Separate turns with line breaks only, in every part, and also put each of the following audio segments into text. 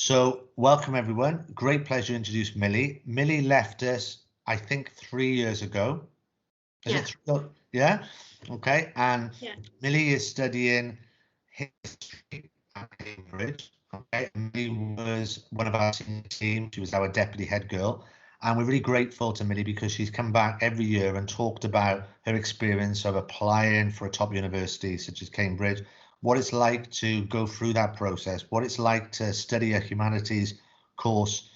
So welcome everyone. Great pleasure to introduce Millie. Millie left us, I think, 3 years ago. Is it? Yeah. Okay. And Millie is studying history at Cambridge. Okay. And Millie was one of our senior team. She was our deputy head girl. And we're really grateful to Millie because she's come back every year and talked about her experience of applying for a top university such as Cambridge, what it's like to go through that process, what it's like to study a humanities course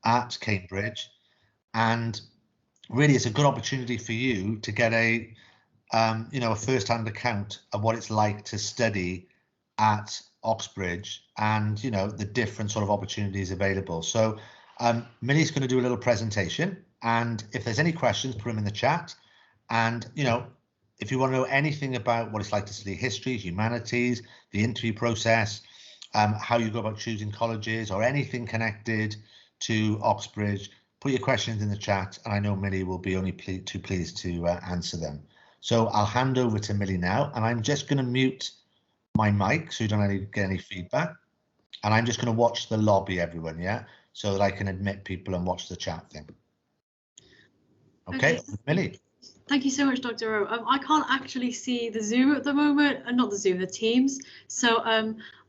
at Cambridge. And really, it's a good opportunity for you to get a first-hand account of what it's like to study at Oxbridge and, the different sort of opportunities available. So Millie's going to do a little presentation, and if there's any questions, put them in the chat. And, if you want to know anything about what it's like to study history, humanities, the interview process, how you go about choosing colleges or anything connected to Oxbridge, put your questions in the chat, and I know Millie will be only too pleased to answer them. So I'll hand over to Millie now, and I'm just going to mute my mic so you don't get any feedback. And I'm just going to watch the lobby, everyone, yeah? So that I can admit people and watch the chat thing. Okay. Millie.
Thank you so much, Dr. O. I can't actually see the Zoom at the moment, not the Zoom, the Teams. So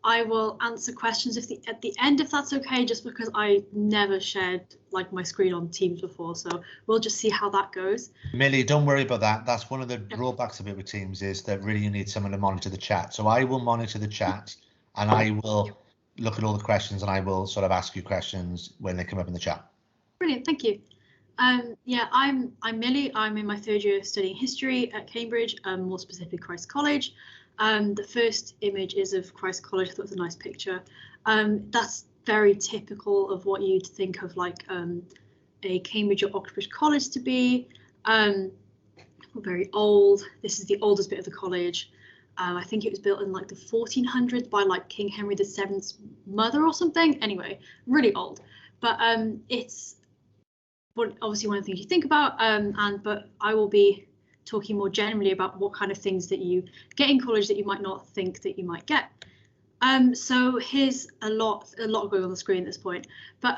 I will answer questions at the end, if that's okay, just because I never shared my screen on Teams before. So we'll just see how that goes.
Millie, don't worry about that. That's one of the drawbacks of it with Teams, is that really you need someone to monitor the chat. So I will monitor the chat and I will look at all the questions and I will sort of ask you questions when they come up in the chat.
Brilliant, thank you. Yeah, I'm Millie. I'm in my third year studying history at Cambridge, more specifically Christ's College. The first image is of Christ's College. I thought it was a nice picture. That's very typical of what you'd think of a Cambridge or Oxbridge college to be. Very old. This is the oldest bit of the college. I think it was built in the 1400s by King Henry VII's mother or something. Anyway, really old. But it's obviously one of the things you think about, but I will be talking more generally about what kind of things that you get in college that you might not think that you might get. So here's a lot going on the screen at this point, but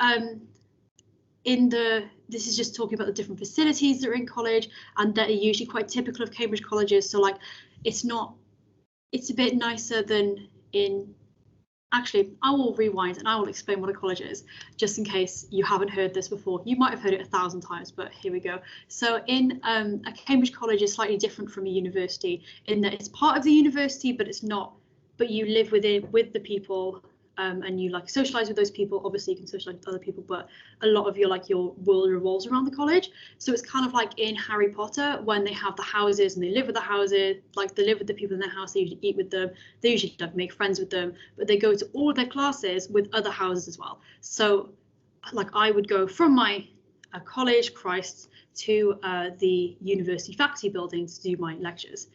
this is just talking about the different facilities that are in college, and that are usually quite typical of Cambridge colleges. So it's a bit nicer than in. Actually, I will rewind and I will explain what a college is, just in case you haven't heard this before. You might have heard it 1,000 times, but here we go. So in a Cambridge college is slightly different from a university in that it's part of the university, but it's not. But you live with the people, and you socialize with those people. Obviously, you can socialize with other people, but a lot of your world revolves around the college. So it's kind of like in Harry Potter when they have the houses and they live with the houses, they live with the people in their house. They usually eat with them. They usually make friends with them, but they go to all of their classes with other houses as well. So I would go from my college, Christ's, to the university faculty building to do my lectures.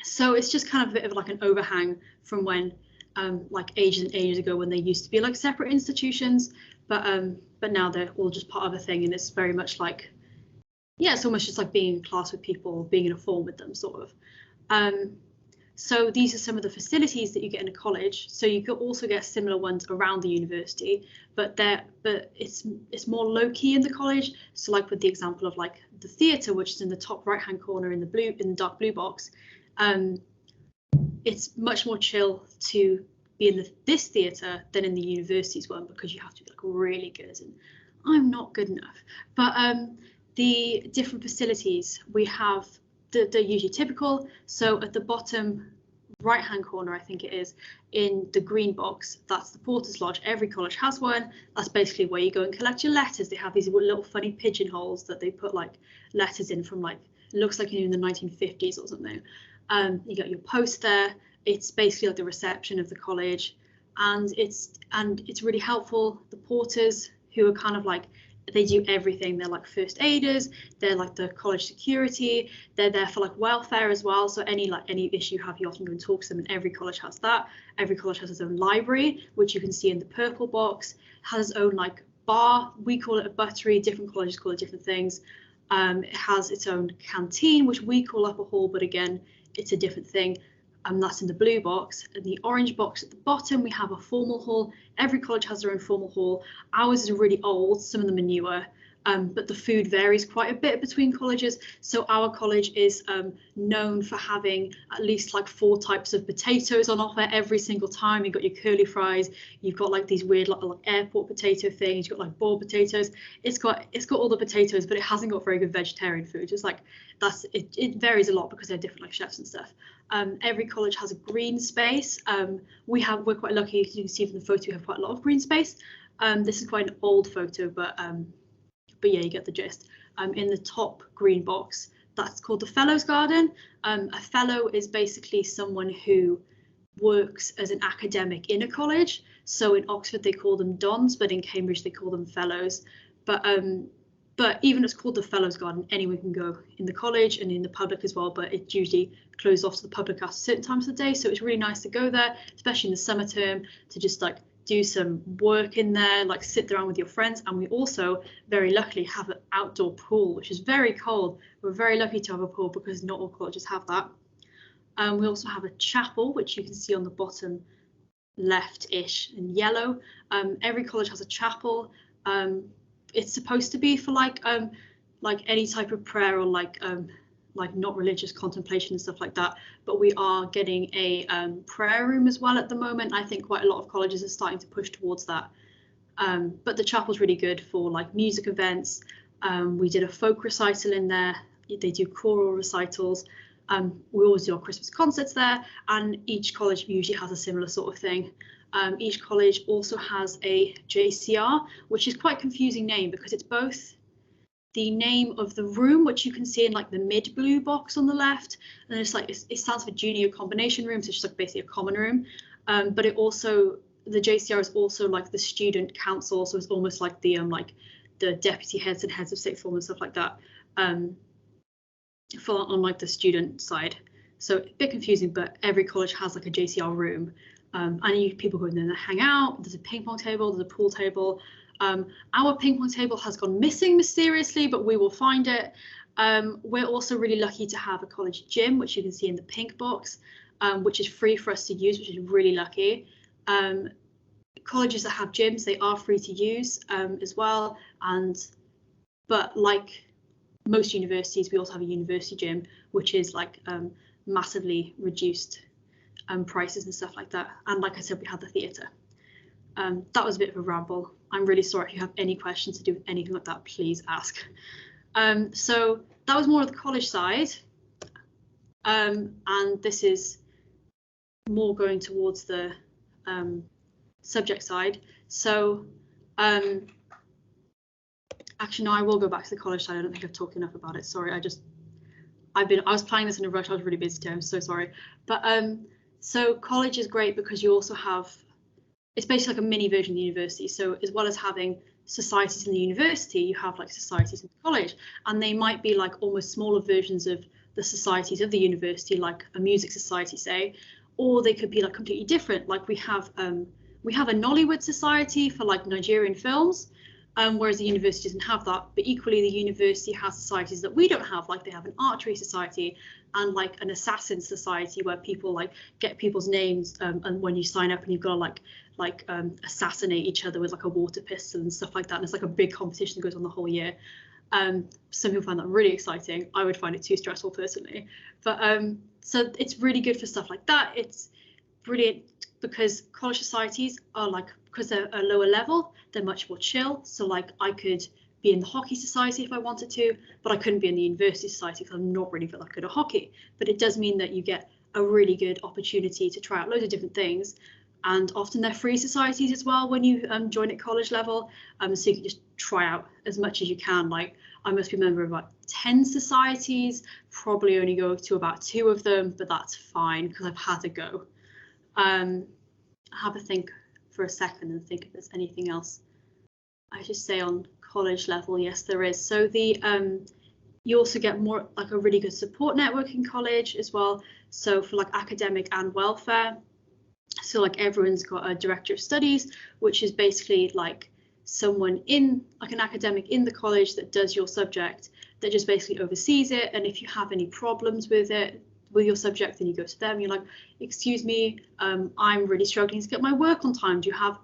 So it's just kind of a bit of an overhang from when ages and ages ago when they used to be separate institutions, but now they're all just part of a thing, and it's very much it's almost just being in class with people, being in a form with them, sort of. So these are some of the facilities that you get in a college. So you could also get similar ones around the university, but it's more low key in the college. So with the example of the theatre, which is in the top right hand corner in the dark blue box. It's much more chill to be in this theatre than in the university's one, because you have to be really good, and I'm not good enough. But the different facilities we have, they're usually typical. So at the bottom right hand corner, I think it is, in the green box, that's the Porter's Lodge. Every college has one. That's basically where you go and collect your letters. They have these little funny pigeonholes that they put letters in from looks like in the 1950s or something. You got your post there. It's basically the reception of the college, and it's really helpful. The porters, who are kind of they do everything. They're first aiders. They're the college security. They're there for welfare as well. So any issue you have, you often go and talk to them. And every college has that. Every college has its own library, which you can see in the purple box. Has its own bar. We call it a buttery. Different colleges call it different things. It has its own canteen, which we call upper hall, but again, it's a different thing. and that's in the blue box. And the orange box at the bottom, we have a formal hall. Every college has their own formal hall. Ours is really old, some of them are newer, but the food varies quite a bit between colleges. So our college is known for having at least like 4 types of potatoes on offer every single time. You've got your curly fries, you've got like these weird like airport potato things, you've got like boiled potatoes. It's got all the potatoes, but it hasn't got very good vegetarian food. It's like it varies a lot because they're different like chefs and stuff. Every college has a green space. We're quite lucky, as you can see from the photo, we have quite a lot of green space. This is quite an old photo, but yeah, you get the gist. In the top green box, that's called the Fellows Garden. A fellow is basically someone who works as an academic in a college. So in Oxford they call them dons, but in Cambridge they call them fellows. But even though it's called the Fellows Garden, anyone can go in the college and in the public as well, but it's usually closed off to the public after certain times of the day. So it's really nice to go there, especially in the summer term, to just like do some work in there, like sit around with your friends. And we also very luckily have an outdoor pool, which is very cold. We're very lucky to have a pool because not all colleges have that. We also have a chapel, which you can see on the bottom left-ish in yellow. Every college has a chapel. It's supposed to be for like any type of prayer or like not religious contemplation and stuff like that, but we are getting a prayer room as well at the moment. I think quite a lot of colleges are starting to push towards that, but the chapel's really good for like music events. We did a folk recital in there. They do choral recitals. We always do our Christmas concerts there, and each college usually has a similar sort of thing. Each college also has a JCR, which is quite a confusing name because it's both the name of the room, which you can see in like the mid blue box on the left, and it's like it stands for junior combination room, so it's just like basically a common room. But it also, the JCR is also like the student council, so it's almost like the deputy heads and heads of sixth form and stuff like that, for on like the student side. So a bit confusing, but every college has like a JCR room. And people go in there and hang out. There's a ping pong table, there's a pool table. Our ping pong table has gone missing mysteriously, but we will find it. We're also really lucky to have a college gym, which you can see in the pink box, which is free for us to use, which is really lucky. Colleges that have gyms, they are free to use as well. But like most universities, we also have a university gym, which is like massively reduced prices and stuff like that. And like I said, we had the theatre. That was a bit of a ramble. I'm really sorry. If you have any questions to do with anything like that, please ask. So that was more of the college side. And this is more going towards the subject side. So actually, no, I will go back to the college side. I don't think I've talked enough about it. Sorry, I was planning this in a rush. I was really busy today. I'm so sorry. But so college is great because you also have, it's basically like a mini version of the university. So as well as having societies in the university, you have like societies in the college, and they might be like almost smaller versions of the societies of the university, like a music society, say, or they could be like completely different. Like we have a Nollywood society for like Nigerian films, whereas the university doesn't have that. But equally, the university has societies that we don't have, like they have an archery society and like an assassin society where people like get people's names, and when you sign up and you've got to like assassinate each other with like a water pistol and stuff like that. And it's like a big competition that goes on the whole year. Some people find that really exciting. I would find it too stressful personally. But so it's really good for stuff like that. It's brilliant because college societies are like, because they're a lower level, they're much more chill. So like I could be in the hockey society if I wanted to, but I couldn't be in the university society because I'm not really that good at hockey. But it does mean that you get a really good opportunity to try out loads of different things. And often they're free societies as well when you join at college level. So you can just try out as much as you can. Like I must be a member of about 10 societies, probably only go to about 2 of them, but that's fine because I've had to go. Have a think for a second and think if there's anything else I should say on college level. Yes, there is. So the you also get more like a really good support network in college as well. So for like academic and welfare. So like everyone's got a director of studies, which is basically like someone in like an academic in the college that does your subject, that just basically oversees it. And if you have any problems with it, with your subject, then you go to them. You're like, excuse me, I'm really struggling to get my work on time. Do you have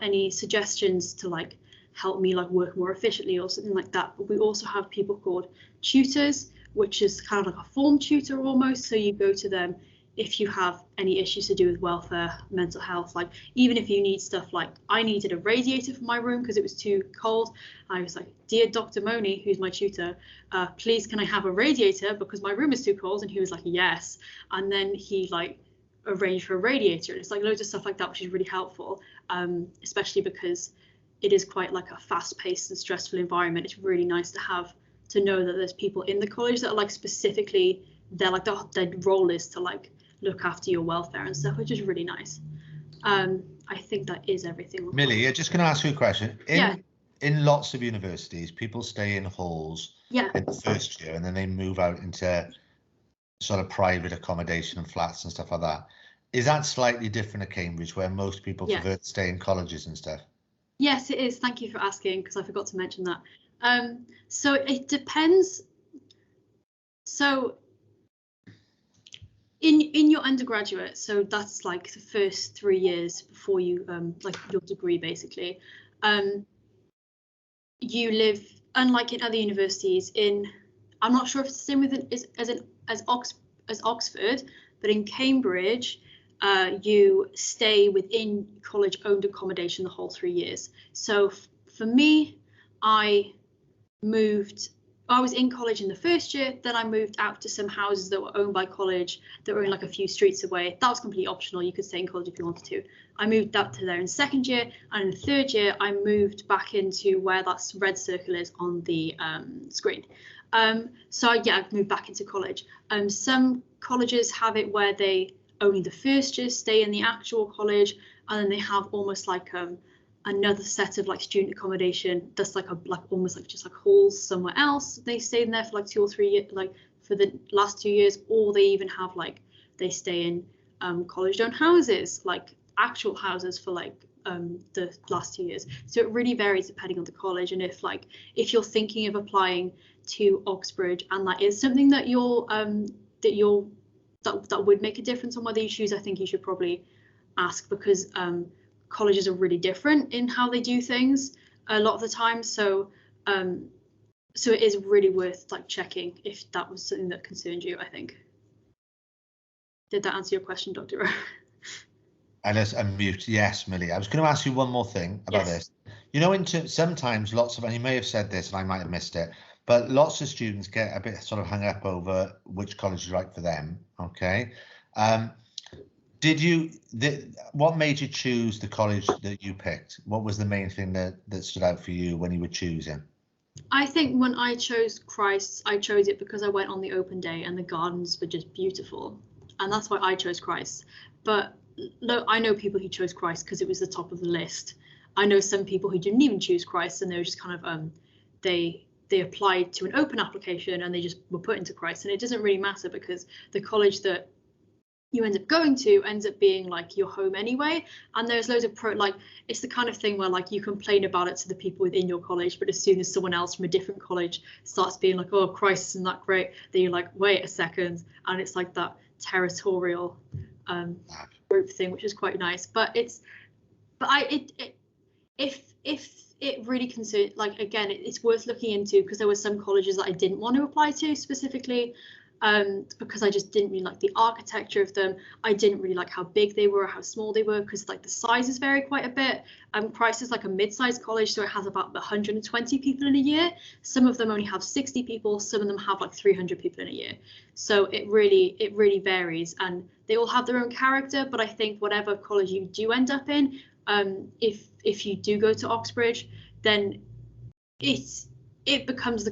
any suggestions to like help me like work more efficiently or something like that? But we also have people called tutors, which is kind of like a form tutor almost. So you go to them if you have any issues to do with welfare, mental health, like even if you need stuff like I needed a radiator for my room because it was too cold. I was like, dear Dr. Moni, who's my tutor, please can I have a radiator because my room is too cold? And he was like, yes. And then he like arranged for a radiator. It's like loads of stuff like that, which is really helpful, especially because it is quite like a fast-paced and stressful environment. It's really nice to know that there's people in the college that are like specifically, they're like their role is to like look after your welfare and stuff, which is really nice. I think that is everything.
Millie, I'm just going to ask you a question. In lots of universities, people stay in halls in the first year and then they move out into sort of private accommodation and flats and stuff like that. Is that slightly different at Cambridge, where most people prefer to stay in colleges and stuff?
Yes, it is. Thank you for asking, because I forgot to mention that. So it depends. So in your undergraduate, so that's like the first 3 years before you like your degree basically, you live, unlike in other universities, I'm not sure if it's the same as Oxford, but in Cambridge you stay within college owned accommodation the whole 3 years. So for me, I was in college in the first year, then I moved out to some houses that were owned by college that were in like a few streets away. That was completely optional. You could stay in college if you wanted to. I moved up to there in second year, and in the third year, I moved back into where that red circle is on the screen. So I moved back into college. Some colleges have it where they only the first year stay in the actual college, and then they have almost like another set of like student accommodation that's like almost like just like halls somewhere else. They stay in there for like 2 or 3 years, like for the last 2 years, or they even have like they stay in college-owned houses, like actual houses for like the last 2 years. So it really varies depending on the college, and if you're thinking of applying to Oxbridge and that is something that that would make a difference on whether you choose, I think you should probably ask, because colleges are really different in how they do things a lot of the time. So it is really worth like checking if that was something that concerned you, I think. Did that answer your question, Dr.
I just unmute. Yes, Millie. I was going to ask you one more thing about this. You know, sometimes and you may have said this and I might have missed it, but lots of students get a bit sort of hung up over which college is right for them. Okay. What made you choose the college that you picked? What was the main thing that stood out for you when you were choosing?
I think when I chose Christ's, I chose it because I went on the open day and the gardens were just beautiful. And that's why I chose Christ's. But look, I know people who chose Christ's because it was the top of the list. I know some people who didn't even choose Christ's, and they were just kind of, they applied to an open application and they just were put into Christ's. And it doesn't really matter because the college that you end up going to ends up being like your home anyway. And there's loads of it's the kind of thing where like you complain about it to the people within your college, but as soon as someone else from a different college starts being like, oh, Christ, isn't that great, then you're like, wait a second. And it's like that territorial group thing, which is quite nice. But if it really concerned, like, again, it's worth looking into, because there were some colleges that I didn't want to apply to specifically, because I just didn't really like the architecture of them. I didn't really like how big they were or how small they were, because like the sizes vary quite a bit. Christ is like a mid-sized college, so it has about 120 people in a year. Some of them only have 60 people, some of them have like 300 people in a year. So it really varies, and they all have their own character. But I think whatever college you do end up in, if you do go to Oxbridge, then it becomes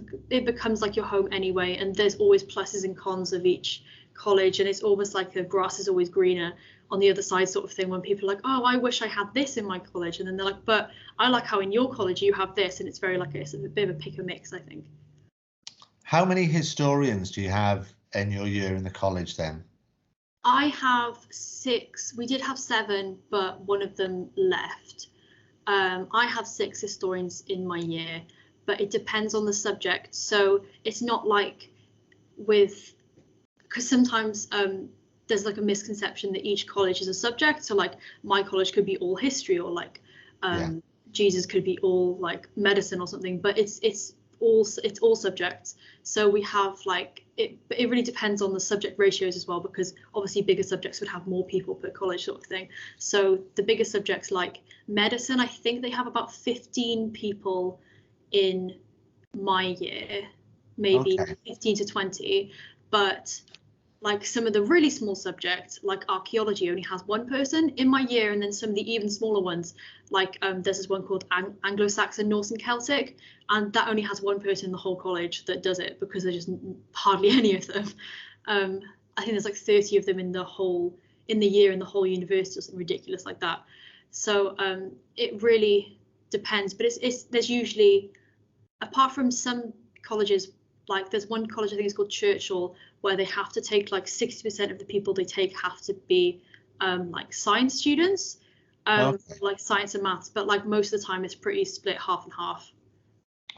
like your home anyway, and there's always pluses and cons of each college, and it's almost like the grass is always greener on the other side sort of thing, when people are like, oh, I wish I had this in my college, and then they're like, but I like how in your college you have this, and it's very like it's a bit of a pick and mix, I think.
How many historians do you have in your year in the college then?
I have 6. We did have 7, but one of them left. I have 6 historians in my year, but it depends on the subject. So it's not like with because sometimes there's like a misconception that each college is a subject. So like my college could be all history, or like Jesus could be all like medicine or something, but it's all subjects. So we have like it really depends on the subject ratios as well, because obviously bigger subjects would have more people per college sort of thing. So the bigger subjects like medicine, I think they have about 15 people in my year, maybe 15 to 20, but like some of the really small subjects like archaeology only has one person in my year, and then some of the even smaller ones like there's this one called Anglo-Saxon, Norse and Celtic, and that only has one person in the whole college that does it, because there's just hardly any of them. I think there's like 30 of them in the year in the whole university or something ridiculous like that. So it really depends, but there's usually, apart from some colleges, like there's one college I think it's called Churchill, where they have to take like 60% of the people they take have to be like science students, like science and maths, but like most of the time it's pretty split half and half.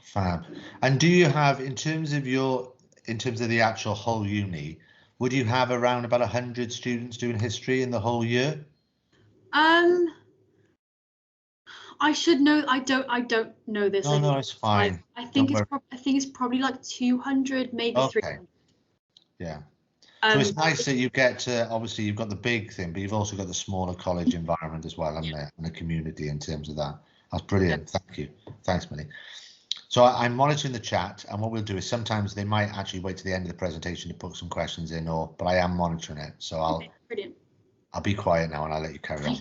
Fab. And do you have, in terms of the actual whole uni, would you have around about 100 students doing history in the whole year?
I should know. I don't know this.
No, it's fine.
I think it's probably like 200, maybe 300.
Yeah. So it's nice that you get to, obviously you've got the big thing, but you've also got the smaller college environment as well, haven't there? And the community in terms of that. That's brilliant. Yeah. Thank you. Thanks, Millie. So I'm monitoring the chat, and what we'll do is sometimes they might actually wait to the end of the presentation to put some questions in, but I am monitoring it. So I'll be quiet now and I'll let you carry on.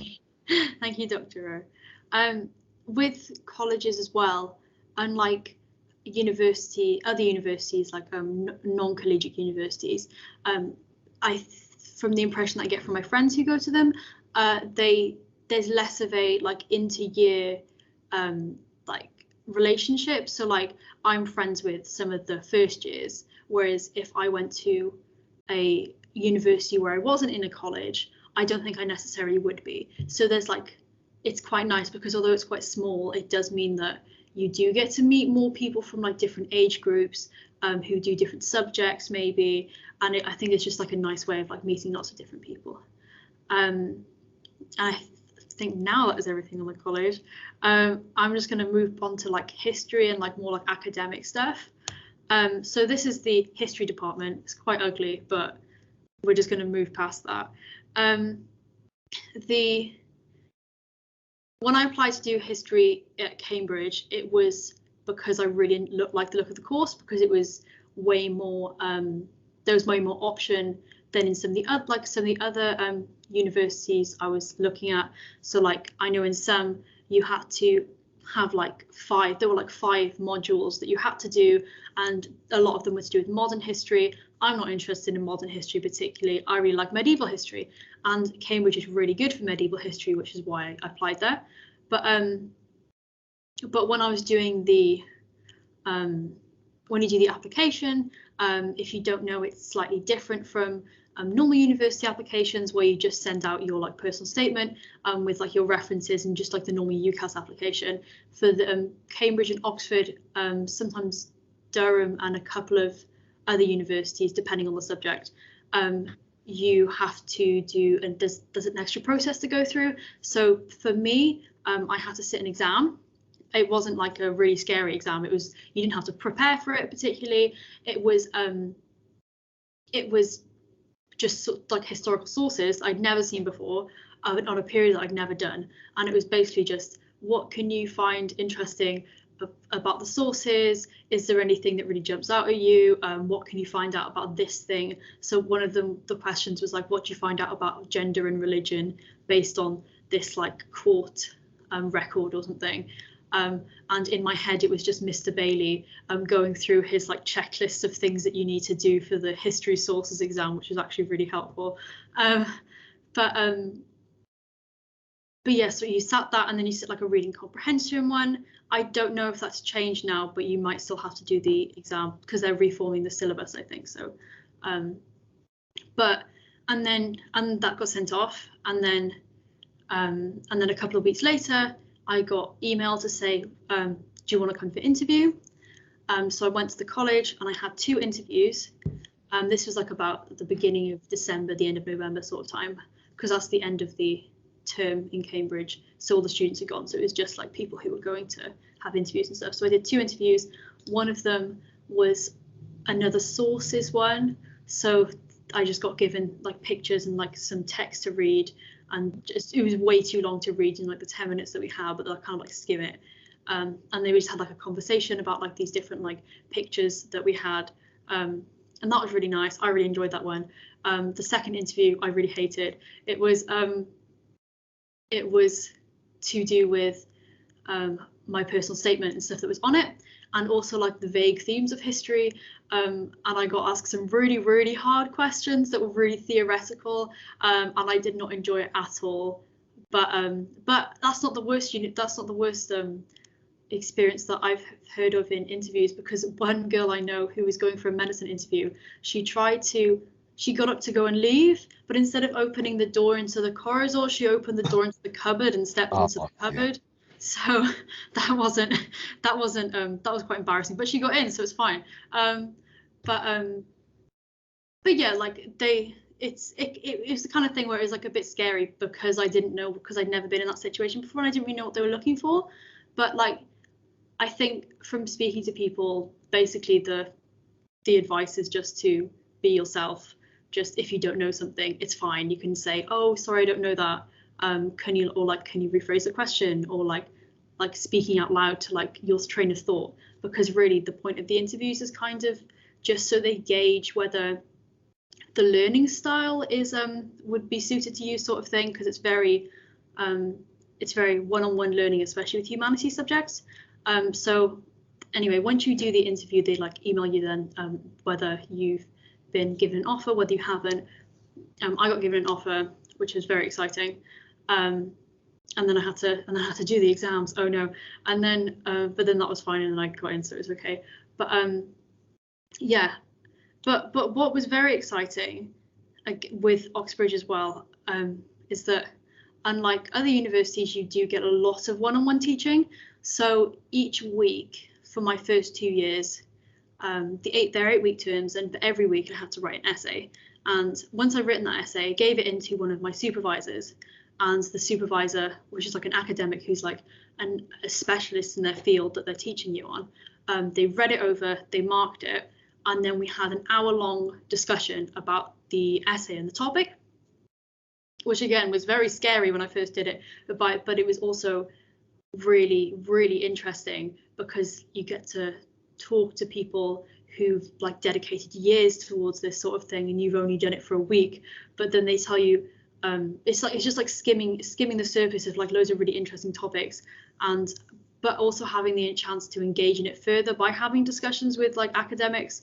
Thank you, Dr. Rowe. With colleges as well, unlike other universities like non-collegiate universities, from the impression I get from my friends who go to them, there's less of a like inter-year like relationship. So like I'm friends with some of the first years, whereas if I went to a university where I wasn't in a college, I don't think I necessarily would be. So there's like, it's quite nice because although it's quite small, it does mean that you do get to meet more people from like different age groups who do different subjects maybe, and I think it's just like a nice way of like meeting lots of different people. I think now that is everything on the college. I'm just going to move on to like history and like more like academic stuff. So this is the history department. It's quite ugly, but we're just going to move past that. When I applied to do history at Cambridge, it was because I really liked the look of the course, because it was way more, there was way more option than in some of the other universities I was looking at. So like I know in some you had to have like there were like 5 modules that you had to do, and a lot of them were to do with modern history. I'm not interested in modern history particularly. I really like medieval history, and Cambridge is really good for medieval history, which is why I applied there. But when I was doing when you do the application, if you don't know, it's slightly different from normal university applications, where you just send out your like personal statement with like your references and just like the normal UCAS application. For the Cambridge and Oxford, sometimes Durham and a couple of other universities, depending on the subject, you have to do, and there's an extra process to go through. So for me, I had to sit an exam. It wasn't like a really scary exam. It was, you didn't have to prepare for it particularly. It was just sort of like historical sources I'd never seen before on a period that I'd never done. And it was basically just, what can you find interesting about the sources? Is there anything that really jumps out at you? What can you find out about this thing? So one of the questions was like, what do you find out about gender and religion based on this like court record or something? And in my head, it was just Mr. Bailey going through his like checklist of things that you need to do for the history sources exam, which was actually really helpful. But yeah, so you sat that, and then you sit like a reading comprehension one. I don't know if that's changed now, but you might still have to do the exam because they're reforming the syllabus, I think so. And that got sent off, and then a couple of weeks later, I got email to say, do you want to come for interview? So I went to the college and I had 2 interviews. This was like about the beginning of December, the end of November sort of time, because that's the end of the term in Cambridge. So all the students are gone. So it was just like people who were going to have interviews and stuff. So I did 2 interviews. One of them was another sources one. So I just got given like pictures and like some text to read, and just it was way too long to read in like the 10 minutes that we had, but I kind of like skim it. And they just had like a conversation about like these different like pictures that we had. And that was really nice. I really enjoyed that one. The second interview I really hated. It was to do with my personal statement and stuff that was on it, and also like the vague themes of history. And I got asked some really, really hard questions that were really theoretical, and I did not enjoy it at all. But that's not the worst unit. That's not the worst experience that I've heard of in interviews, because one girl I know who was going for a medicine interview, she got up to go and leave, but instead of opening the door into the corridor, she opened the door into the cupboard and stepped into the cupboard. Yeah. So that was quite embarrassing, but she got in, so it's fine. But yeah, like it was the kind of thing where it was like a bit scary, because I didn't know, because I'd never been in that situation before, and I didn't really know what they were looking for. But like, I think from speaking to people, basically the advice is just to be yourself. Just if you don't know something, it's fine. You can say, oh, sorry, I don't know that. Can you rephrase the question, or like speaking out loud to like your train of thought, because really the point of the interviews is kind of just so they gauge whether the learning style is would be suited to you, sort of thing, because it's very one-on-one learning, especially with humanities subjects. So anyway, once you do the interview, they like email you then whether you've been given an offer, whether you haven't. I got given an offer, which was very exciting. And then I had to do the exams. Oh no. And then but then that was fine, and then I got in, so it was okay. But yeah. But what was very exciting with Oxbridge as well is that unlike other universities, you do get a lot of one-on-one teaching. So each week for my first 2 years, they're 8-week terms, and every week I had to write an essay. And once I've written that essay, I gave it into one of my supervisors, and the supervisor, which is like an academic who's like a specialist in their field that they're teaching you on, they read it over, they marked it, and then we had an hour-long discussion about the essay and the topic, which again was very scary when I first did it, but it was also really, really interesting, because you get to talk to people who've like dedicated years towards this sort of thing, and you've only done it for a week, but then they tell you it's just like skimming the surface of like loads of really interesting topics, but also having the chance to engage in it further by having discussions with like academics.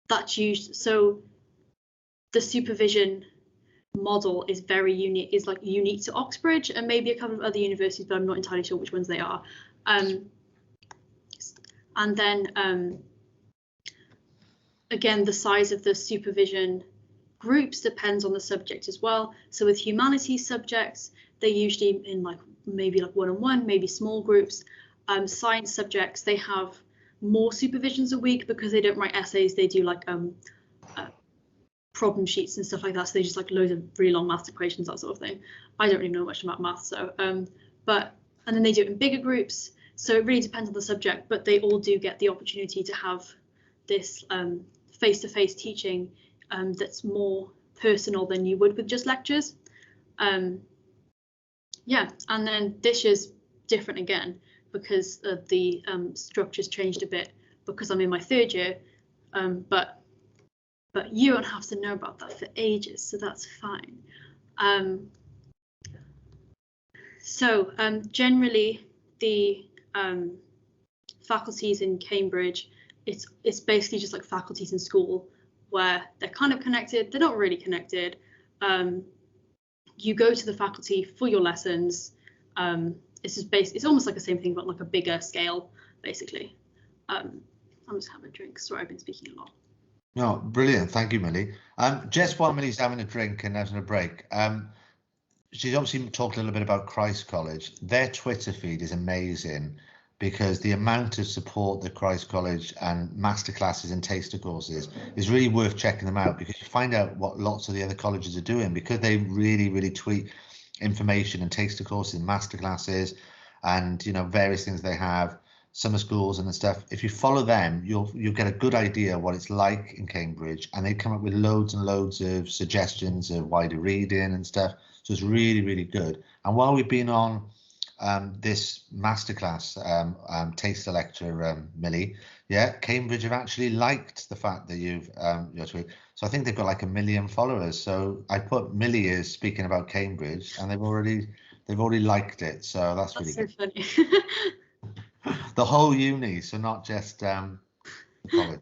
That's used. So the supervision model is very unique, unique to Oxbridge and maybe a couple of other universities, but I'm not entirely sure which ones they are. And then again, the size of the supervision groups depends on the subject as well. So with humanities subjects, they're usually in like maybe like one-on-one, maybe small groups. Science subjects, they have more supervisions a week, because they don't write essays, they do like problem sheets and stuff like that. So they just like loads of really long maths equations, that sort of thing. I don't really know much about maths, so and then they do it in bigger groups. So it really depends on the subject, but they all do get the opportunity to have this face-to-face teaching that's more personal than you would with just lectures. Yeah, and then this year's different again, because the structure's changed a bit, because I'm in my 3rd year, but you won't have to know about that for ages, so that's fine. So generally the faculties in Cambridge, it's basically just like faculties in school, where they're kind of connected, they're not really connected. You go to the faculty for your lessons. It's almost like the same thing, but like a bigger scale, basically. I'm just having a drink. Sorry, I've been speaking a lot.
No, brilliant. Thank you, Millie. Just while Millie's having a drink and having a break, she's obviously talked a little bit about Christ College. Their Twitter feed is amazing. because the amount of support that Christ College and masterclasses and taster courses is really worth checking them out, because you find out what lots of the other colleges are doing, because they really tweet information and taster courses and masterclasses and, you know, various things they have, summer schools and stuff. If you follow them, you'll get a good idea what it's like in Cambridge, and they come up with loads and loads of suggestions of wider reading and stuff. So it's really good. And while we've been on this masterclass taster lecture, Millie, yeah, Cambridge have actually liked the fact that you've your tweet. So I think they've got like 1 million followers. So I put Millie is speaking about Cambridge, and they've already liked it. So that's really
so
good.
Funny.
The whole uni, so not just college.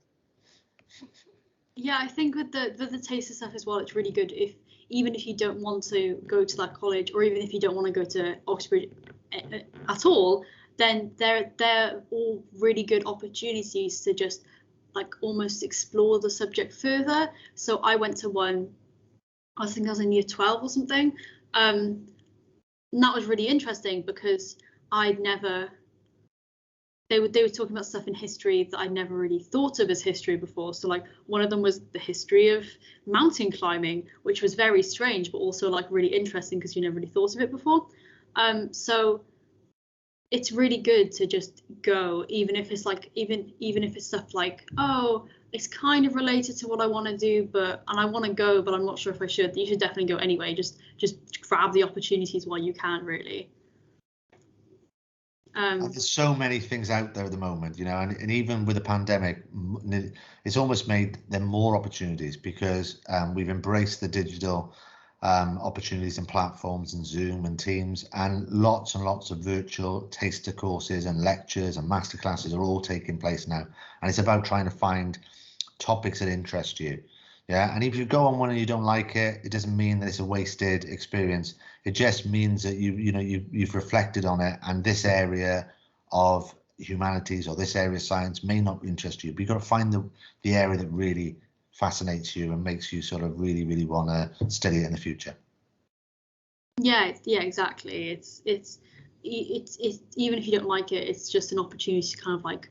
Yeah, I think with the taster stuff as well, it's really good even if you don't want to go to that college, or even if you don't want to go to Oxford at all, then they're all really good opportunities to just like almost explore the subject further. So I went to one, I think I was in year 12 or something, and that was really interesting because they were talking about stuff in history that I'd never really thought of as history before. So like one of them was the history of mountain climbing, which was very strange, but also like really interesting because you never really thought of it before. So it's really good to just go, even if it's like, even if it's stuff like, oh, it's kind of related to what I want to do, and I want to go, but I'm not sure if I should. You should definitely go anyway. Just grab the opportunities while you can, really.
There's so many things out there at the moment, you know, and even with the pandemic, it's almost made them more opportunities, because we've embraced the digital opportunities and platforms and Zoom and Teams, and lots of virtual taster courses and lectures and masterclasses are all taking place now. And it's about trying to find topics that interest you. Yeah, and if you go on one and you don't like it, it doesn't mean that it's a wasted experience. It just means that you've reflected on it, and this area of humanities or this area of science may not interest you. But you've got to find the area that really fascinates you and makes you sort of really want to study it in the future.
Yeah, exactly. It's even if you don't like it, it's just an opportunity to kind of like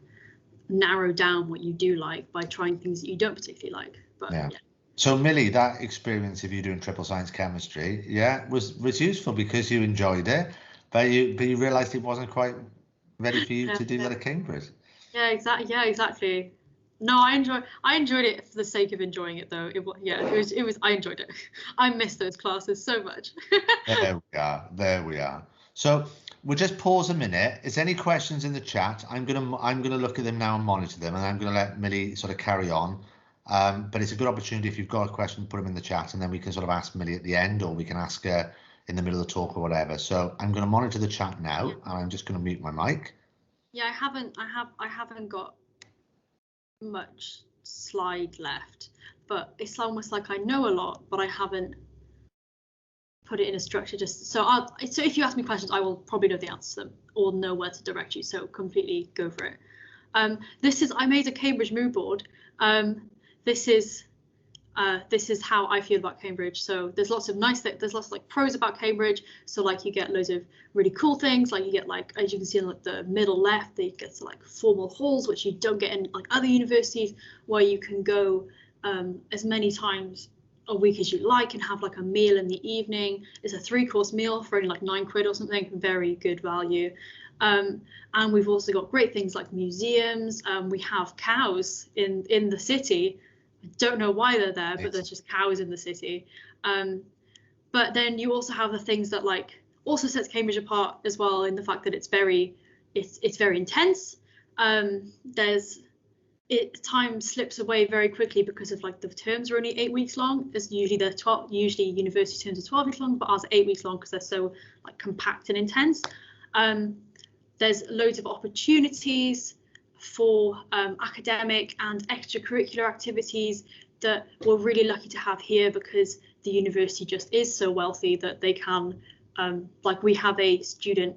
narrow down what you do like by trying things that you don't particularly like. But yeah.
So Millie, that experience of you doing triple science chemistry, yeah, was useful because you enjoyed it, but you realised it wasn't quite ready for you to do that at Cambridge.
Yeah, exactly. No, I enjoyed it for the sake of enjoying it, though. It was. I enjoyed it. I miss those classes so much.
There we are. So we'll just pause a minute. Is there any questions in the chat? I'm gonna look at them now and monitor them, and I'm gonna let Millie sort of carry on. But it's a good opportunity, if you've got a question, put them in the chat, and then we can sort of ask Millie at the end, or we can ask her in the middle of the talk or whatever. So I'm going to monitor the chat now, and I'm just going to mute my mic.
Yeah, I haven't got much slide left, but it's almost like I know a lot, but I haven't put it in a structure. So if you ask me questions, I will probably know the answer to them or know where to direct you. So completely go for it. I made a Cambridge Moodboard. This is how I feel about Cambridge. So there's lots of like pros about Cambridge. So like you get loads of really cool things. Like you get, like, as you can see in like the middle left, you get to like formal halls, which you don't get in like other universities, where you can go as many times a week as you like and have like a meal in the evening. It's a 3-course meal for only like £9 or something. Very good value. And we've also got great things like museums. We have cows in the city. I don't know why they're there, but there's just cows in the city. But then you also have the things that like also sets Cambridge apart as well, in the fact that it's very intense. Time slips away very quickly because of like the terms are only 8 weeks long. As usually university terms are 12 weeks long, but ours are 8 weeks long because they're so like compact and intense. There's loads of opportunities for academic and extracurricular activities that we're really lucky to have here, because the university just is so wealthy that they can, like we have a student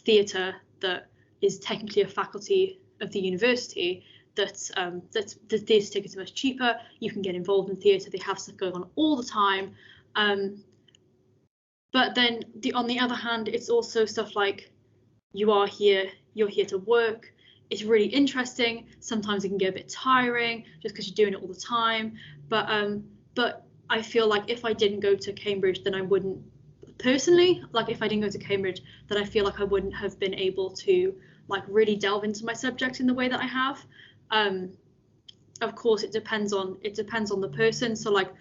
theatre that is technically a faculty of the university. The theatre tickets are much cheaper. You can get involved in theatre. They have stuff going on all the time. But then on the other hand, it's also stuff like you are here you're here to work. It's really interesting. Sometimes it can get a bit tiring just because you're doing it all the time. But I feel like if I didn't go to Cambridge, then I wouldn't, personally, like if I didn't go to Cambridge, then I feel like I wouldn't have been able to like really delve into my subject in the way that I have. Of course, it depends on the person. So like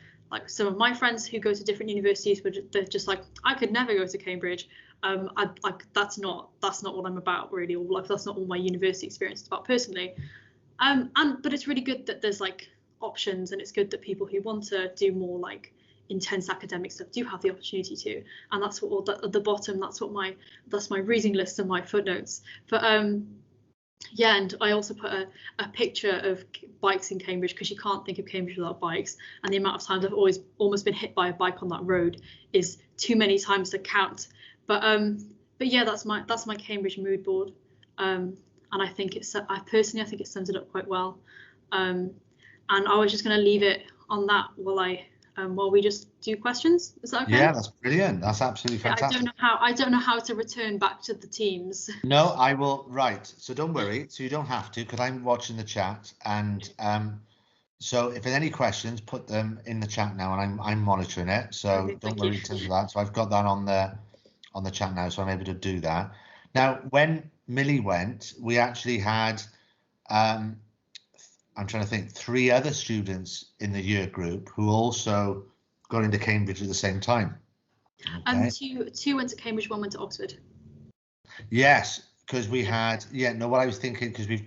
some of my friends who go to different universities, they're just like, I could never go to Cambridge. That's not what I'm about really, or like that's not all my university experience is about personally. But it's really good that there's like options, and it's good that people who want to do more like intense academic stuff do have the opportunity to. And that's what at the bottom, that's my reading list and my footnotes. But yeah, and I also put a picture of bikes in Cambridge, because you can't think of Cambridge without bikes, and the amount of times I've almost been hit by a bike on that road is too many times to count. But yeah, that's my Cambridge mood board, and I think I personally think it sums it up quite well. And I was just going to leave it on that while we just do questions. Is that okay?
Yeah, that's brilliant. That's absolutely fantastic.
I don't know how to return back to the teams.
No, I will. Right. So don't worry. So you don't have to, because I'm watching the chat, and so if there's any questions, put them in the chat now, and I'm monitoring it. So okay, don't worry in terms of that. So I've got that on the chat now, so I'm able to do that. Now, when Millie went, we actually had I'm trying to think, 3 other students in the year group who also got into Cambridge at the same time.
Okay. Two went to Cambridge, 1 went to Oxford.
Yes, because we had, what I was thinking, because we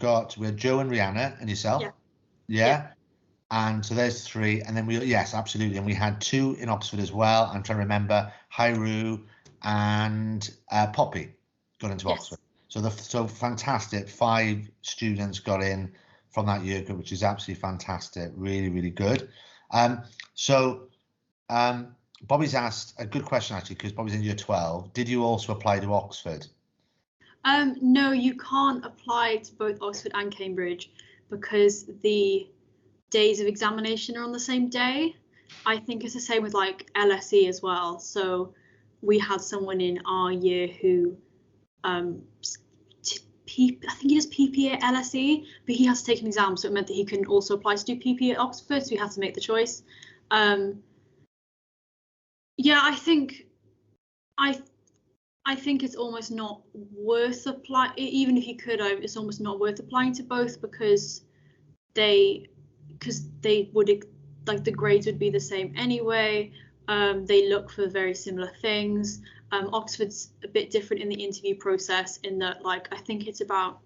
had Joe and Rihanna and yourself. Yeah. And so there's 3, and then yes, absolutely. And we had 2 in Oxford as well. I'm trying to remember, Hyru and Poppy got into Oxford. So fantastic. 5 students got in from that year group, which is absolutely fantastic. Really, really good. So Bobby's asked a good question, actually, because Bobby's in year 12. Did you also apply to Oxford?
No, you can't apply to both Oxford and Cambridge because the days of examination are on the same day. I think it's the same with like LSE as well. So we had someone in our year who I think he does PPA at LSE, but he has to take an exam, so it meant that he couldn't also apply to do PPA at Oxford, so he had to make the choice. Yeah, I think it's almost not worth applying. Even if you could, it's almost not worth applying to both, because they would, like, the grades would be the same anyway. They look for very similar things. Oxford's a bit different in the interview process, in that, like, I think it's about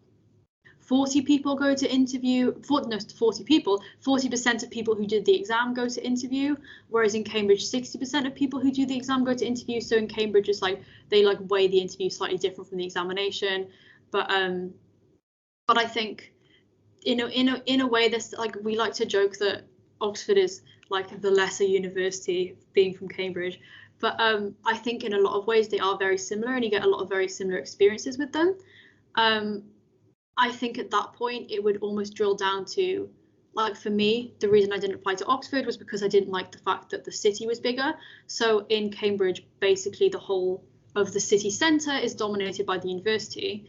40 people go to interview, 40 people, 40% of people who did the exam go to interview, whereas in Cambridge, 60% of people who do the exam go to interview. So in Cambridge, it's like they like weigh the interview slightly different from the examination. But I think in a way, this, like, we like to joke that Oxford is like the lesser university, being from Cambridge. But I think in a lot of ways they are very similar, and you get a lot of very similar experiences with them. I think at that point it would almost drill down to, like, for me, the reason I didn't apply to Oxford was because I didn't like the fact that the city was bigger. So in Cambridge, basically the whole of the city centre is dominated by the university,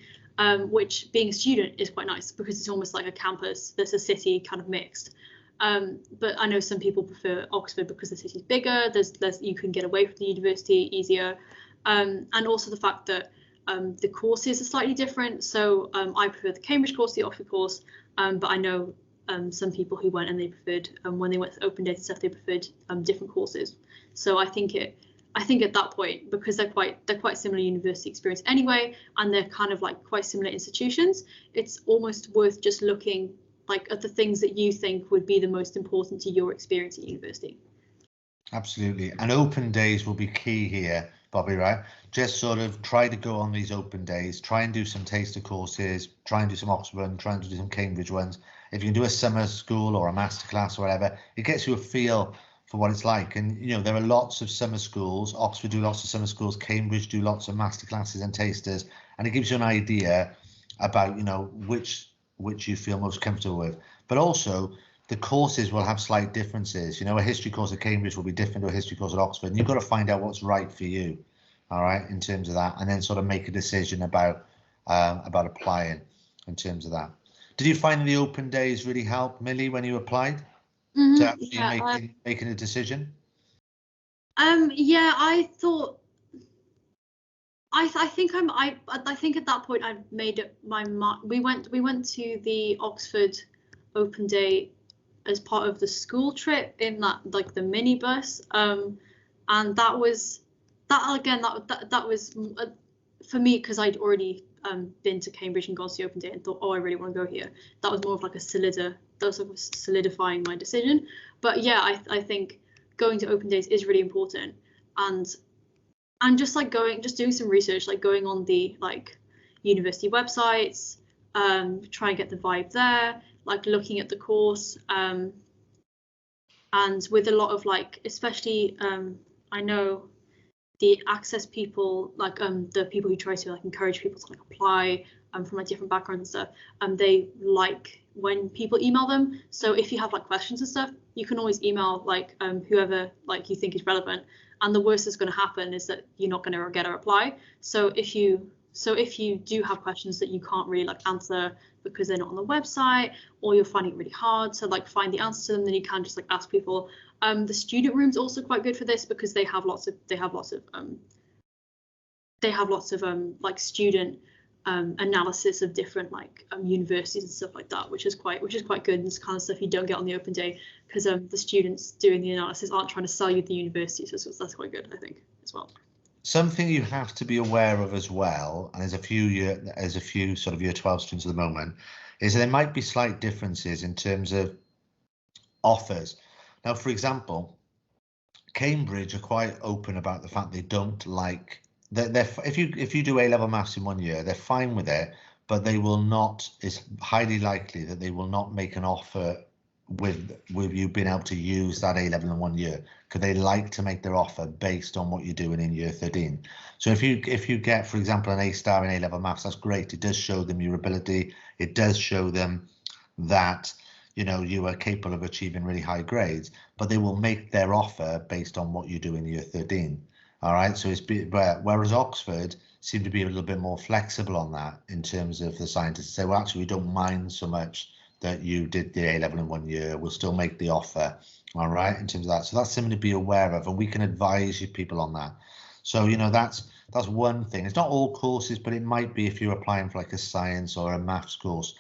which, being a student, is quite nice because it's almost like a campus. There's a city kind of mixed. But I know some people prefer Oxford because the city's bigger. You can get away from the university easier, and also the fact that the courses are slightly different. So I prefer the Cambridge course, the Oxford course, but I know some people who went and they preferred, when they went to open data stuff, they preferred different courses. So I think at that point, because they're quite similar university experience anyway, and they're kind of like quite similar institutions, it's almost worth just looking, like, at the things that you think would be the most important to your experience at university.
Absolutely. And open days will be key here, Bobby, right? Just sort of try to go on these open days, try and do some taster courses, try and do some Oxford ones, try and do some Cambridge ones. If you can do a summer school or a masterclass or whatever, it gets you a feel for what it's like. And, you know, there are lots of summer schools. Oxford do lots of summer schools, Cambridge do lots of masterclasses and tasters, and it gives you an idea about, you know, which you feel most comfortable with. But also, the courses will have slight differences. You know, a history course at Cambridge will be different to a history course at Oxford, and you've got to find out what's right for you, all right, in terms of that, and then sort of make a decision about about applying in terms of that. Did you find the open days really help, Millie, when you applied to actually making a decision?
Yeah, I thought. I think at that point I'd made up my mind. We went to the Oxford Open Day as part of the school trip in that, like, the minibus, and that was for me, because I'd already been to Cambridge and gone to the Open Day and thought, oh, I really want to go here. That was more of like solidifying my decision. But yeah, I think going to Open Days is really important, and just like doing some research, like going on the university websites, try and get the vibe there, like looking at the course, and with a lot of especially I know the Access people, the people who try to encourage people to apply from different backgrounds and stuff, they like when people email them. So if you have questions and stuff, you can always email whoever you think is relevant. And the worst that's going to happen is that you're not going to get a reply. So if you do have questions that you can't really answer because they're not on the website, or you're finding it really hard to find the answer to them, then you can just ask people. The student room's also quite good for this because they have lots of student analysis of different universities and stuff like that, which is quite good, and it's kind of stuff you don't get on the Open Day because the students doing the analysis aren't trying to sell you the university, so that's quite good, I think, as well.
Something you have to be aware of as well, and there's a few sort of year 12 students at the moment, is there might be slight differences in terms of offers. Now, for example, Cambridge are quite open about the fact they don't like that. If you do A-level maths in 1 year, they're fine with it, but they will not. It's highly likely that they will not make an offer with you being able to use that A-level in 1 year, because they like to make their offer based on what you're doing in year 13. So if you get, for example, an A-star in A-level maths, that's great. It does show them your ability. It does show them that you are capable of achieving really high grades, but they will make their offer based on what you do in year 13. All right, so whereas Oxford seem to be a little bit more flexible on that in terms of the scientists say, well, actually, we don't mind so much that you did the A-level in 1 year. We'll still make the offer. All right, in terms of that. So that's something to be aware of, and we can advise you people on that. So that's one thing. It's not all courses, but it might be if you're applying for a science or a maths course.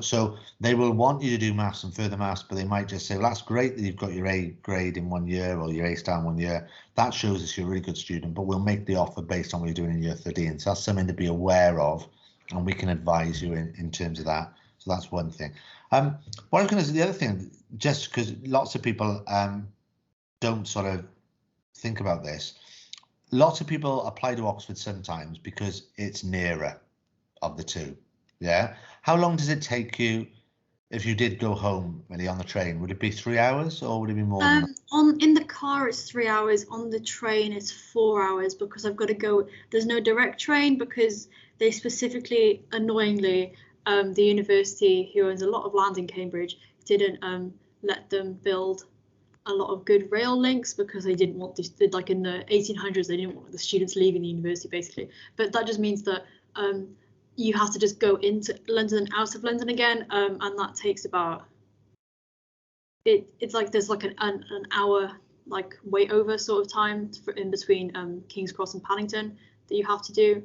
So they will want you to do maths and further maths, but they might just say, well, that's great that you've got your A grade in 1 year or your A-star in 1 year. That shows us you're a really good student, but we'll make the offer based on what you're doing in year 13. So that's something to be aware of, and we can advise you in terms of that. So that's one thing. What I was going to say, the other thing, just because lots of people don't sort of think about this, lots of people apply to Oxford sometimes because it's nearer of the two. Yeah. How long does it take you if you did go home, really, on the train? Would it be 3 hours or would it be more than that?
In the car it's 3 hours. On the train it's 4 hours because I've got to go. There's no direct train because they specifically, annoyingly, the university, who owns a lot of land in Cambridge, didn't let them build a lot of good rail links because they didn't want this, in the 1800s, they didn't want the students leaving the university, basically. But that just means that you have to just go into London and out of London again, and that takes about it's there's an hour wait over sort of time in between King's Cross and Paddington that you have to do.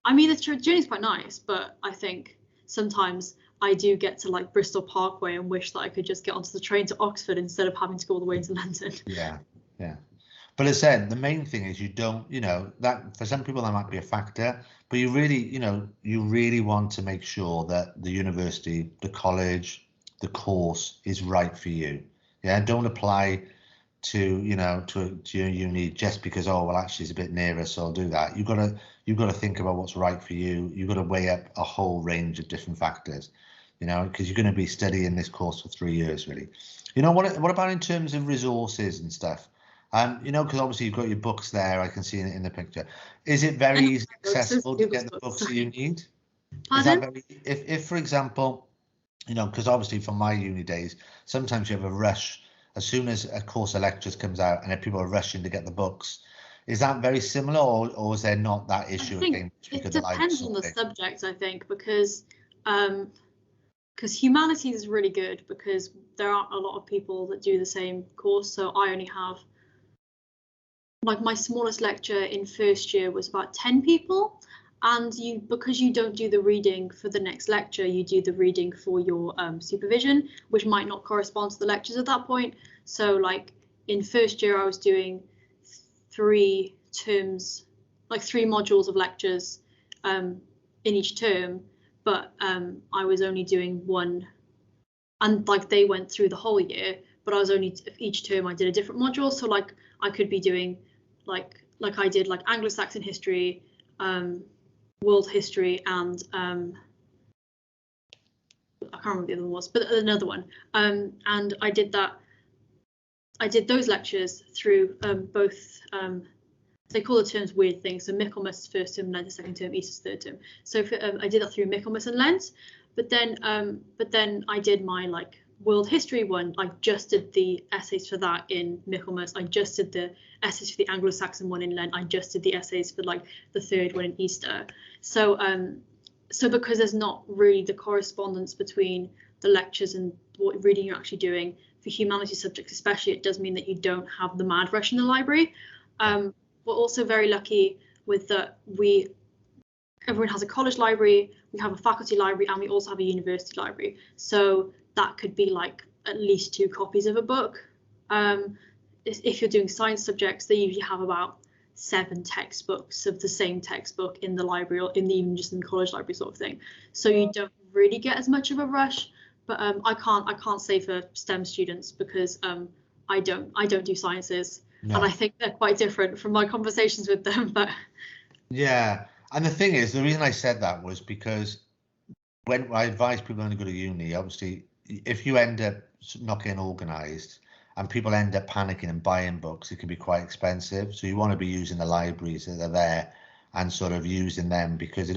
I mean, the journey's quite nice, but I think sometimes I do get to Bristol Parkway and wish that I could just get onto the train to Oxford instead of having to go all the way into London.
Yeah. But as I said, the main thing is you don't, that for some people that might be a factor, but you really want to make sure that the university, the college, the course is right for you. Yeah, don't apply to your uni just because, oh well, actually it's a bit nearer, so I'll do that. You've got to think about what's right for you. You've got to weigh up a whole range of different factors, because you're going to be studying this course for 3 years, really. What about in terms of resources and stuff? Because obviously you've got your books there. I can see it in the picture. Is it very easy accessible to get the books that you need?
Pardon?
If for example, because obviously from my uni days, sometimes you have a rush as soon as a course of lectures comes out and people are rushing to get the books. Is that very similar, or is there not that issue again?
It depends on the subject, I think, because humanities is really good because there aren't a lot of people that do the same course. So I only have, like, my smallest lecture in first year was about 10 people. And because you don't do the reading for the next lecture, you do the reading for your supervision, which might not correspond to the lectures at that point. So like in first year, I was doing 3 terms, like 3 modules of lectures in each term, but I was only doing 1, and like they went through the whole year, but I was only, each term I did a different module. So like I could be doing like I did like Anglo-Saxon history, world history, and I can't remember what the other one was, but another one. And I did those lectures through both, they call the terms weird things. So Michaelmas first term, Lent second term, Easter's third term. So for, I did that through Michaelmas and Lent, but then I did my like world history one. I just did the essays for that in Michaelmas. I just did the essays for the Anglo-Saxon one in Lent. I just did the essays for like the third one in Easter. So so because there's not really the correspondence between the lectures and what reading you're actually doing for humanities subjects, especially, it does mean that you don't have the mad rush in the library. We're also very lucky with that everyone has a college library, we have a faculty library, and we also have a university library. So that could be like at least 2 copies of a book. If you're doing science subjects, they usually have about 7 textbooks of the same textbook in the library, or even just in the college library sort of thing. So you don't really get as much of a rush. But I can't say for STEM students because I don't do sciences. No. And I think they're quite different from my conversations with them. But
yeah, and the thing is, the reason I said that was because when I advise people only go to uni, obviously, if you end up not getting organised and people end up panicking and buying books, it can be quite expensive. So you want to be using the libraries that are there and sort of using them, because it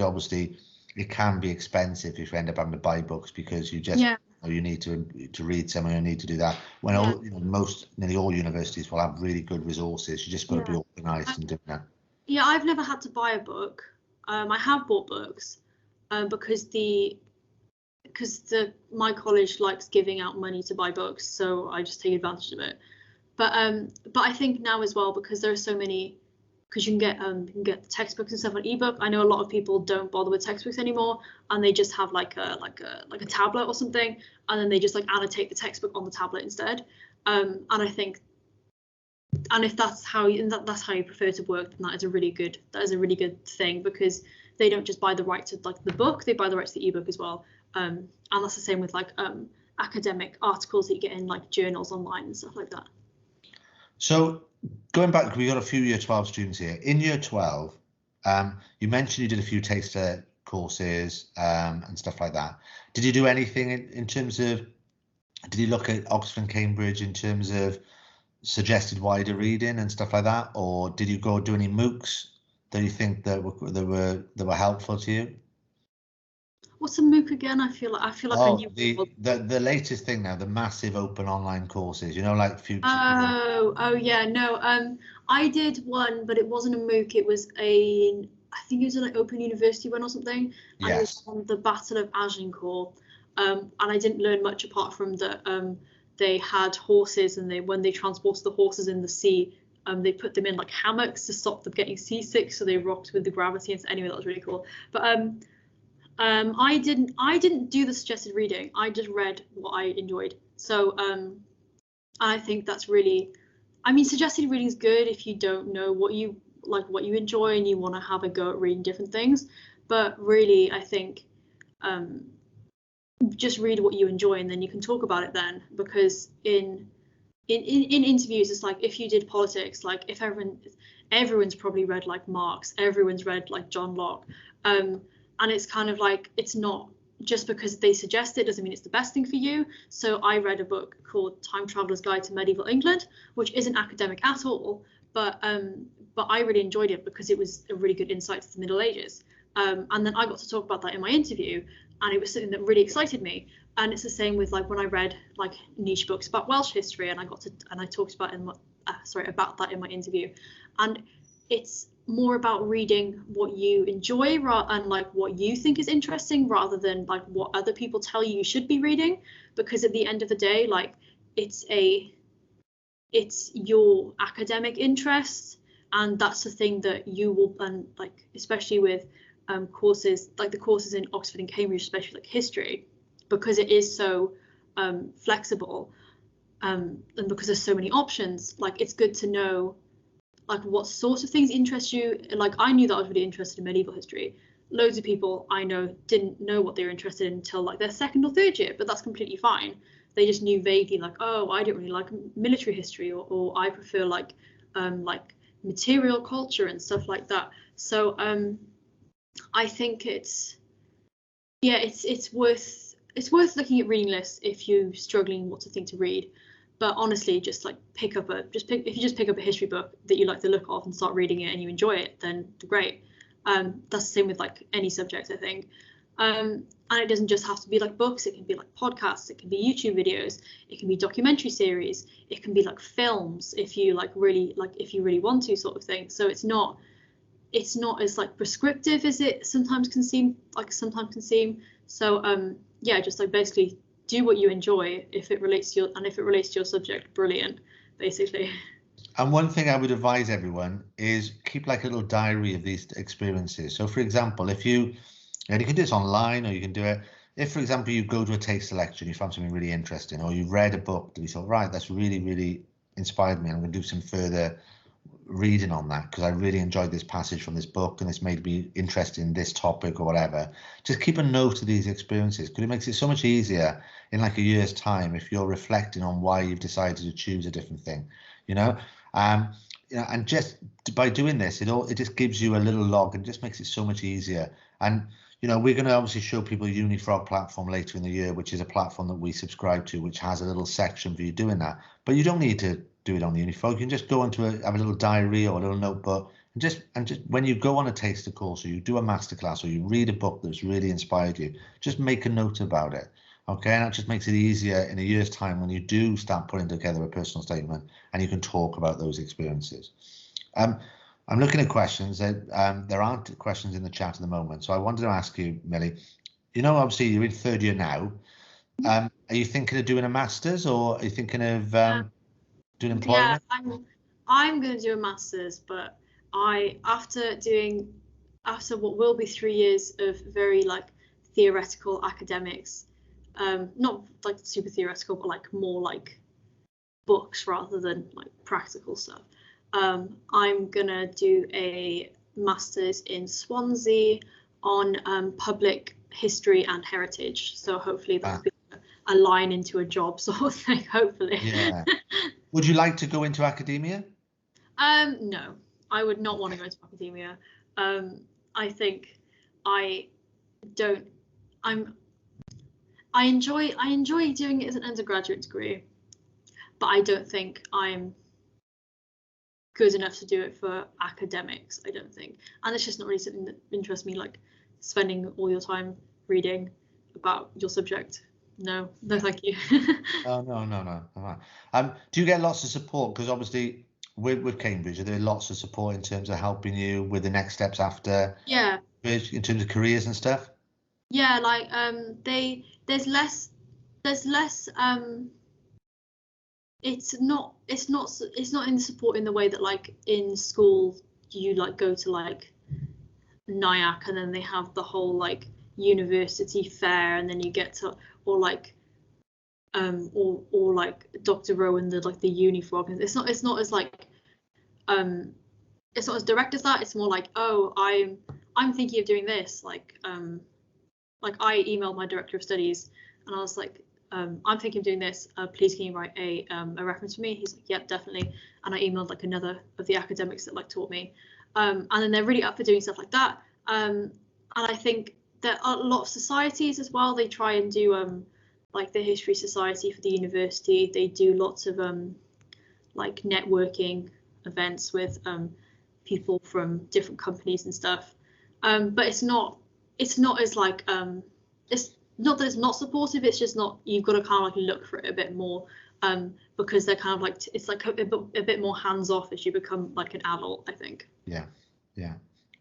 can be expensive if you end up having to buy books because you just you need to read something, you need to do that. When nearly all universities will have really good resources. You just got to be organised and do that.
Yeah, I've never had to buy a book. I have bought books because my college likes giving out money to buy books, so I just take advantage of it. But I think now as well, because there are so many, because you can get textbooks and stuff on ebook. I know a lot of people don't bother with textbooks anymore, and they just have like a tablet or something, and then they just like annotate the textbook on the tablet instead. And I think, and if that's how you prefer to work, then that is a really good thing, because they don't just buy the rights to like the book, they buy the rights to the ebook as well. And that's the same with like academic articles that you get in like journals online and stuff like that.
So going back, we got a few year 12 students here. In year 12, you mentioned you did a few taster courses and stuff like that. Did you do anything in terms of, did you look at Oxford and Cambridge in terms of suggested wider reading and stuff like that, or did you go do any MOOCs that you think that were helpful to you?
What's a MOOC again? I feel like I knew
the latest thing now, the massive open online courses, like Future.
Oh yeah, no. I did one, but it wasn't a MOOC. It was I think it was an Open University one or something. And it was on the Battle of Agincourt. And I didn't learn much apart from that. They had horses, and when they transported the horses in the sea, they put them in like hammocks to stop them getting seasick, so they rocked with the gravity. And anyway, that was really cool. But I didn't do the suggested reading. I just read what I enjoyed. So I think that's really, suggested reading is good if you don't know what you enjoy and you want to have a go at reading different things. But really, I think just read what you enjoy, and then you can talk about it then. Because in interviews, it's like if you did politics, like if everyone's probably read like Marx, everyone's read like John Locke. And it's kind of like, it's not just because they suggest it doesn't mean it's the best thing for you. So I read a book called Time Traveller's Guide to Medieval England, which isn't academic at all, but I really enjoyed it because it was a really good insight to the Middle Ages. And then I got to talk about that in my interview, and it was something that really excited me. And it's the same with like when I read like niche books about Welsh history, and I talked about about that in my interview. And it's more about reading what you enjoy and like what you think is interesting, rather than like what other people tell you should be reading, because at the end of the day, like it's your academic interests, and that's the thing that you will, and like especially with courses like the courses in Oxford and Cambridge, especially like history, because it is so flexible, and because there's so many options, like it's good to know like what sorts of things interest you. Like I knew that I was really interested in medieval history. Loads of people I know didn't know what they were interested in until like their second or third year, but that's completely fine. They just knew vaguely like, oh, I don't really like military history, or I prefer like material culture and stuff like that. So I think it's worth looking at reading lists if you're struggling what to think to read. But honestly, just like if you just pick up a history book that you like the look of and start reading it and you enjoy it, then great. That's the same with like any subject, I think. And it doesn't just have to be like books. It can be like podcasts. It can be YouTube videos. It can be documentary series. It can be like films if you really want to, sort of thing. So it's not as like prescriptive as it sometimes can seem. So yeah, just like basically do what you enjoy. If it relates to your subject, brilliant, basically.
And one thing I would advise everyone is keep like a little diary of these experiences. So for example, if you can do this online, or you can do it if, for example, you go to a taster lecture and you found something really interesting, or you read a book that you thought, right, that's really, really inspired me, I'm going to do some further reading on that because I really enjoyed this passage from this book and this made me interested in this topic or whatever. Just keep a note of these experiences, because it makes it so much easier in like a year's time if you're reflecting on why you've decided to choose a different thing, and just by doing this, it just gives you a little log and just makes it so much easier. And we're going to obviously show people Unifrog platform later in the year, which is a platform that we subscribe to, which has a little section for you doing that. But you don't need to do it on the Unifrog. You can just go into have a little diary or a little notebook, and just when you go on a taster course, or you do a masterclass, or you read a book that's really inspired you, just make a note about it. Okay, and that just makes it easier in a year's time when you do start putting together a personal statement, and you can talk about those experiences. I'm looking at questions. There aren't questions in the chat at the moment, so I wanted to ask you, Millie. Obviously you're in third year now. Are you thinking of doing a master's, or are you thinking of doing employment?
Yeah, I'm going to do a master's, but after what will be 3 years of very like theoretical academics, not like super theoretical, but like more like books rather than like practical stuff. I'm gonna do a master's in Swansea on public history and heritage. So hopefully that'll be a line into a job sort of thing, hopefully.
Yeah. Would you like to go into academia?
No, I would not want to go into academia. I think I enjoy doing it as an undergraduate degree, but I don't think I'm good enough to do it for academics, I don't think. And it's just not really something that interests me, like spending all your time reading about your subject. No, thank you.
Oh, no. Do you get lots of support? Because obviously with Cambridge, are there lots of support in terms of helping you with the next steps after?
Yeah.
In terms of careers and stuff?
Yeah, like there's less it's not in the support in the way that like in school you like go to like NIAC and then they have the whole like university fair and then you get to or like Dr. Rowan the like the Unifrog. It's not as like it's not as direct as that. It's more like, oh, I'm thinking of doing this, like I emailed my director of studies and I was like, I'm thinking of doing this, please can you write a reference for me? He's like, yep, definitely. And I emailed like another of the academics that like taught me, and then they're really up for doing stuff like that. And I think that a lot of societies as well, they try and do like the History Society for the university, they do lots of like networking events with people from different companies and stuff, but it's not as like it's not that it's not supportive, it's just not, you've got to kind of like look for it a bit more. because they're kind of like, it's like a bit more hands off as you become like an adult, I think.
Yeah,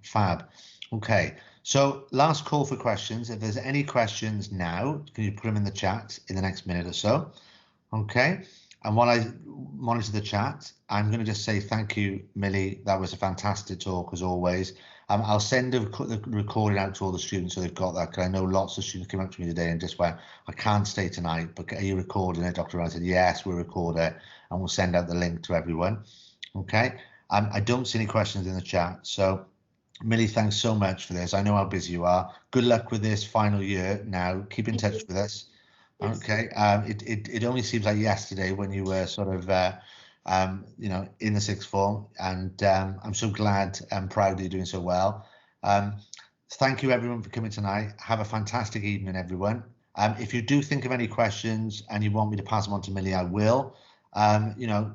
fab. Okay, so last call for questions. If there's any questions now, can you put them in the chat in the next minute or so? Okay, and while I monitor the chat, I'm going to just say thank you, Millie. That was a fantastic talk as always. I'll send the recording out to all the students so they've got that, because I know lots of students came up to me today and just went, I can't stay tonight, but are you recording it, Dr. I said, yes, we'll record it, and we'll send out the link to everyone. Okay, I don't see any questions in the chat, so Millie, thanks so much for this. I know how busy you are. Good luck with this final year now. Keep in touch with us. Yes. Okay, it only seems like yesterday when you were sort of you know, in the sixth form, and I'm so glad and proud that you're doing so well. Thank you everyone for coming tonight. Have a fantastic evening, everyone. If you do think of any questions and you want me to pass them on to Millie, I will. You know,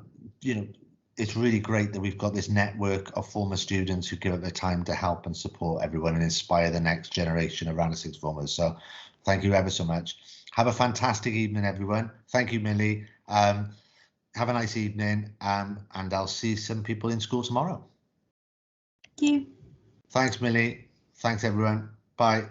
it's really great that we've got this network of former students who give up their time to help and support everyone and inspire the next generation of Radyr sixth formers. So thank you ever so much. Have a fantastic evening, everyone. Thank you, Millie. Have a nice evening, and I'll see some people in school tomorrow.
Thank you.
Thanks, Millie. Thanks, everyone. Bye.